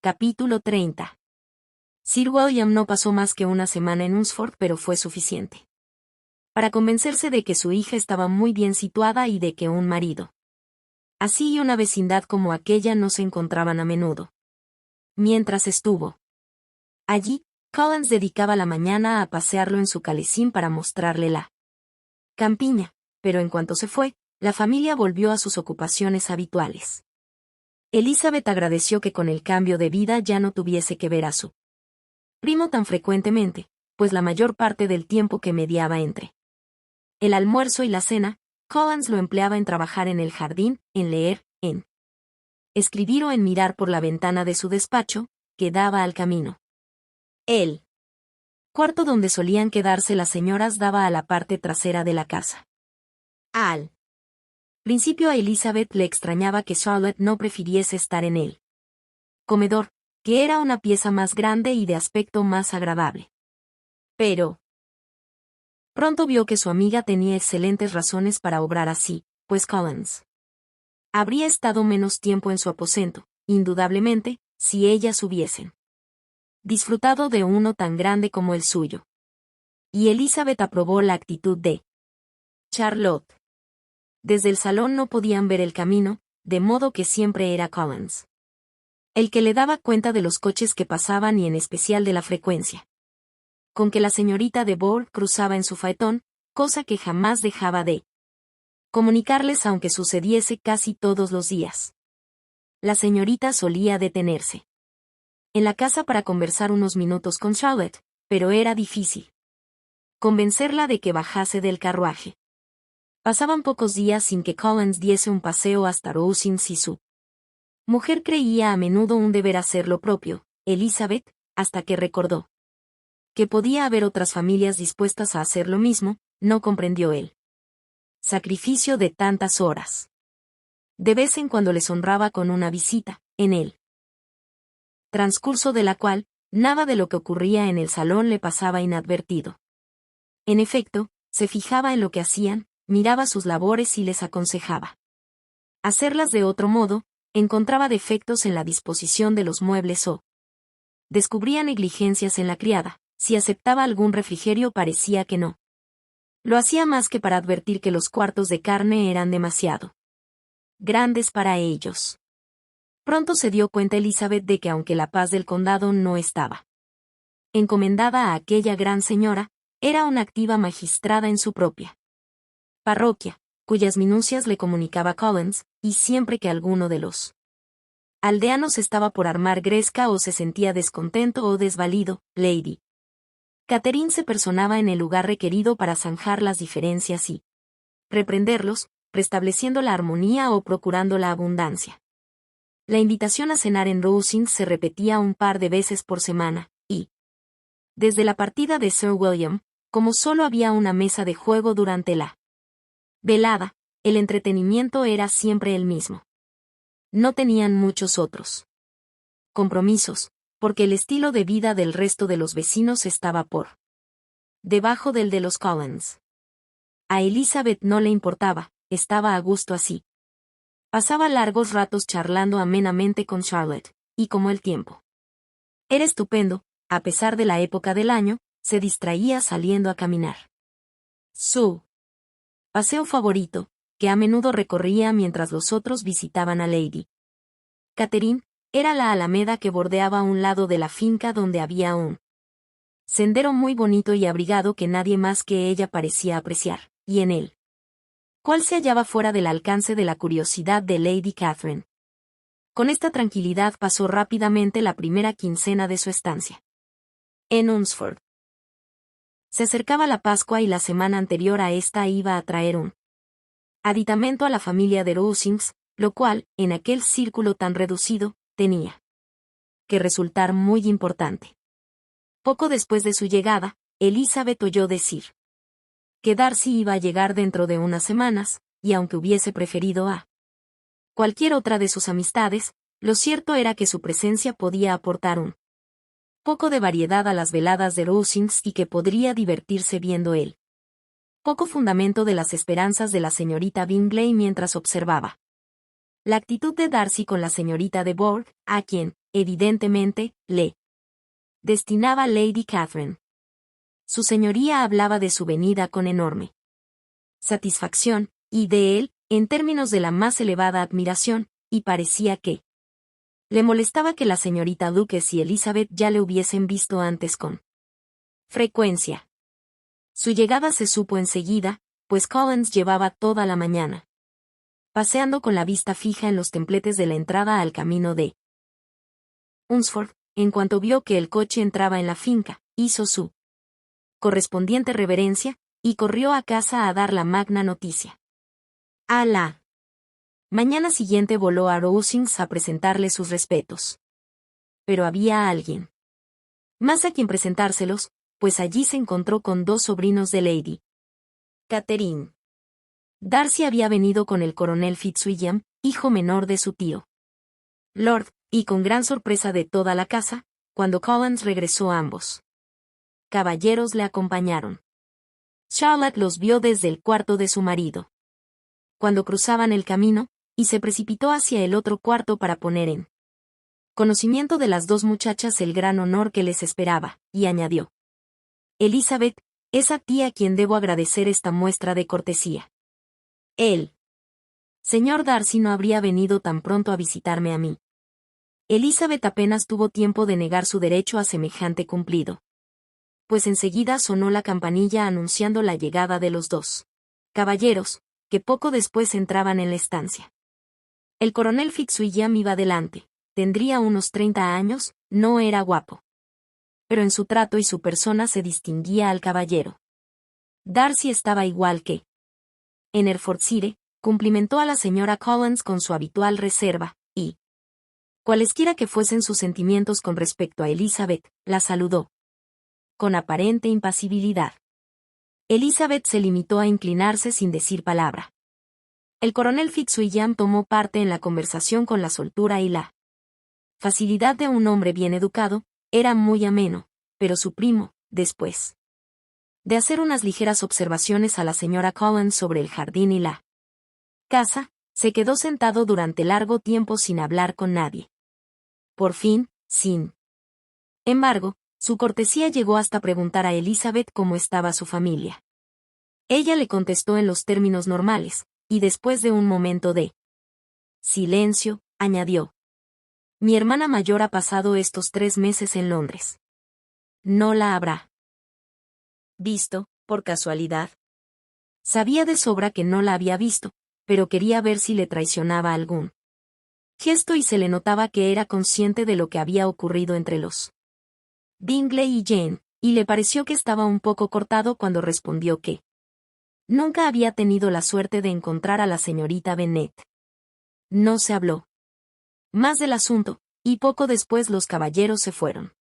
Capítulo 30. Sir William no pasó más que una semana en Hunsford, pero fue suficiente para convencerse de que su hija estaba muy bien situada y de que un marido así y una vecindad como aquella no se encontraban a menudo. Mientras estuvo allí, Collins dedicaba la mañana a pasearlo en su calesín para mostrarle la campiña, pero en cuanto se fue, la familia volvió a sus ocupaciones habituales. Elizabeth agradeció que con el cambio de vida ya no tuviese que ver a su primo tan frecuentemente, pues la mayor parte del tiempo que mediaba entre el almuerzo y la cena, Collins lo empleaba en trabajar en el jardín, en leer, en escribir o en mirar por la ventana de su despacho, que daba al camino. El cuarto donde solían quedarse las señoras daba a la parte trasera de la casa. Al principio a Elizabeth le extrañaba que Charlotte no prefiriese estar en el comedor, que era una pieza más grande y de aspecto más agradable. Pero pronto vio que su amiga tenía excelentes razones para obrar así, pues Collins habría estado menos tiempo en su aposento, indudablemente, si ellas hubiesen disfrutado de uno tan grande como el suyo. Y Elizabeth aprobó la actitud de Charlotte. Desde el salón no podían ver el camino, de modo que siempre era Collins el que le daba cuenta de los coches que pasaban y en especial de la frecuencia con que la señorita de Bourgh cruzaba en su faetón, cosa que jamás dejaba de comunicarles aunque sucediese casi todos los días. La señorita solía detenerse en la casa para conversar unos minutos con Charlotte, pero era difícil convencerla de que bajase del carruaje. Pasaban pocos días sin que Collins diese un paseo hasta Rosings y su mujer creía a menudo un deber hacer lo propio, Elizabeth, hasta que recordó que podía haber otras familias dispuestas a hacer lo mismo, no comprendió él. Sacrificio de tantas horas. De vez en cuando les honraba con una visita, en el transcurso de la cual, nada de lo que ocurría en el salón le pasaba inadvertido. En efecto, se fijaba en lo que hacían, miraba sus labores y les aconsejaba hacerlas de otro modo, encontraba defectos en la disposición de los muebles o descubría negligencias en la criada. Si aceptaba algún refrigerio parecía que no lo hacía más que para advertir que los cuartos de carne eran demasiado grandes para ellos. Pronto se dio cuenta Elizabeth de que aunque la paz del condado no estaba encomendada a aquella gran señora, era una activa magistrada en su propia parroquia, cuyas minucias le comunicaba Collins, y siempre que alguno de los aldeanos estaba por armar gresca o se sentía descontento o desvalido, Lady Catherine se personaba en el lugar requerido para zanjar las diferencias y reprenderlos, restableciendo la armonía o procurando la abundancia. La invitación a cenar en Rosings se repetía un par de veces por semana, y desde la partida de Sir William, como solo había una mesa de juego durante la velada, el entretenimiento era siempre el mismo. No tenían muchos otros compromisos, porque el estilo de vida del resto de los vecinos estaba por debajo del de los Collins. A Elizabeth no le importaba, estaba a gusto así. Pasaba largos ratos charlando amenamente con Charlotte, y como el tiempo era estupendo, a pesar de la época del año, se distraía saliendo a caminar. Su paseo favorito, que a menudo recorría mientras los otros visitaban a Lady Catherine, era la alameda que bordeaba un lado de la finca donde había un sendero muy bonito y abrigado que nadie más que ella parecía apreciar, y en él cual se hallaba fuera del alcance de la curiosidad de Lady Catherine. Con esta tranquilidad pasó rápidamente la primera quincena de su estancia en Hunsford. Se acercaba la Pascua y la semana anterior a esta iba a traer un aditamento a la familia de Rosings, lo cual, en aquel círculo tan reducido, tenía que resultar muy importante. Poco después de su llegada, Elizabeth oyó decir que Darcy iba a llegar dentro de unas semanas, y aunque hubiese preferido a cualquier otra de sus amistades, lo cierto era que su presencia podía aportar un poco de variedad a las veladas de Rosings y que podría divertirse viendo él poco fundamento de las esperanzas de la señorita Bingley mientras observaba la actitud de Darcy con la señorita de Bourgh, a quien, evidentemente, le destinaba Lady Catherine. Su señoría hablaba de su venida con enorme satisfacción, y de él, en términos de la más elevada admiración, y parecía que le molestaba que la señorita Duques y Elizabeth ya le hubiesen visto antes con frecuencia. Su llegada se supo enseguida, pues Collins llevaba toda la mañana paseando con la vista fija en los templetes de la entrada al camino de Hunsford. En cuanto vio que el coche entraba en la finca, hizo su correspondiente reverencia, y corrió a casa a dar la magna noticia. A la mañana siguiente voló a Rosings a presentarle sus respetos. Pero había alguien más a quien presentárselos, pues allí se encontró con dos sobrinos de Lady Catherine. Darcy había venido con el coronel Fitzwilliam, hijo menor de su tío Lord, y con gran sorpresa de toda la casa, cuando Collins regresó ambos caballeros le acompañaron. Charlotte los vio desde el cuarto de su marido, cuando cruzaban el camino, y se precipitó hacia el otro cuarto para poner en conocimiento de las dos muchachas el gran honor que les esperaba, y añadió: Elizabeth, es a ti a quien debo agradecer esta muestra de cortesía. El señor Darcy no habría venido tan pronto a visitarme a mí. Elizabeth apenas tuvo tiempo de negar su derecho a semejante cumplido, pues enseguida sonó la campanilla anunciando la llegada de los dos caballeros, que poco después entraban en la estancia. El coronel Fitzwilliam iba delante, tendría unos 30 años, no era guapo, pero en su trato y su persona se distinguía al caballero. Darcy estaba igual que en Hertfordshire, cumplimentó a la señora Collins con su habitual reserva, y, cualesquiera que fuesen sus sentimientos con respecto a Elizabeth, la saludó con aparente impasibilidad. Elizabeth se limitó a inclinarse sin decir palabra. El coronel Fitzwilliam tomó parte en la conversación con la soltura y la facilidad de un hombre bien educado, era muy ameno, pero su primo, después de hacer unas ligeras observaciones a la señora Collins sobre el jardín y la casa, se quedó sentado durante largo tiempo sin hablar con nadie. Por fin, sin embargo, su cortesía llegó hasta preguntar a Elizabeth cómo estaba su familia. Ella le contestó en los términos normales, y después de un momento de silencio, añadió: Mi hermana mayor ha pasado estos 3 meses en Londres. No la habrá visto, por casualidad. Sabía de sobra que no la había visto, pero quería ver si le traicionaba algún gesto y se le notaba que era consciente de lo que había ocurrido entre los Bingley y Jane, y le pareció que estaba un poco cortado cuando respondió que nunca había tenido la suerte de encontrar a la señorita Bennet. No se habló más del asunto, y poco después los caballeros se fueron.